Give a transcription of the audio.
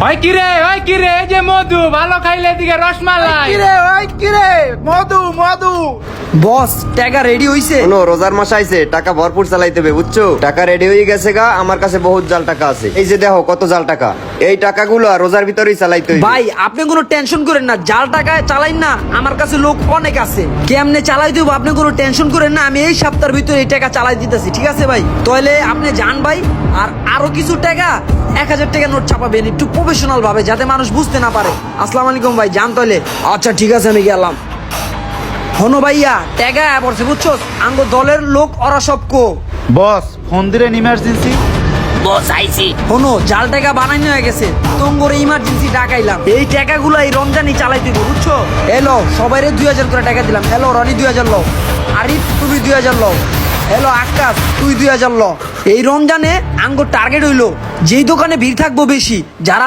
ওই কিরে এই যে মধু ভালো খাইলে দিকে রসমালাই। কিরে মধু মধু। বস টাকা রেডি হইছে? শোনো, রোজার মাস আইছে, টাকা ভরপুর চালাইতে হবে বুঝছো। টাকা রেডি হয়ে গেছে গা, আমার কাছে বহুত জাল টাকা আছে। এই যে দেখো কত জাল টাকা, এই টাকাগুলো রোজার ভিতরেই চালাইতে হবে। ভাই আপনি কোনো টেনশন করেন না, জাল টাকায় চালাইন না, আমার কাছে লোক অনেক আছে, কেমনে চালাই দেবো আপনি কোনো টেনশন করেন না। আমি এই সপ্তাহের ভিতরে এই টাকা চালাই দিতেছি, ঠিক আছে ভাই? তাহলে আপনি যান ভাই, আর আরো কিছু টাকা 1000 টাকা নোট ছাপাবেন একটু প্রফেশনাল ভাবে, যাতে মানুষ বুঝতে না পারে। আসসালামু আলাইকুম ভাই, যান তাহলে। আচ্ছা ঠিক আছে, আমি গেলাম। হনো ভাইয়া টাকা পড়ছে বুঝছো, আঙ্গ দলের লোক ওরা সব কো। বস ফোন দিলেন ইমার্জেন্সি। বস আইছি। হনো জাল টাকা বানাইনি হয়ে গেছে, তোমরে ইমার্জেন্সি ডাকাইলাম। এই টাকাগুলো এই রমজানি চালাই দিব বুঝছো। এলো সবাইরে 2000 করে টাকা দিলাম। এলো রনি 2000 লও, আরিফ তুমি 2000 লও, এলো আকাশ তুই 2000 ল। এই রমজানে আঙ্গ টার্গেট হইলো যেই দোকানে ভিড় থাকবো বেশি, যারা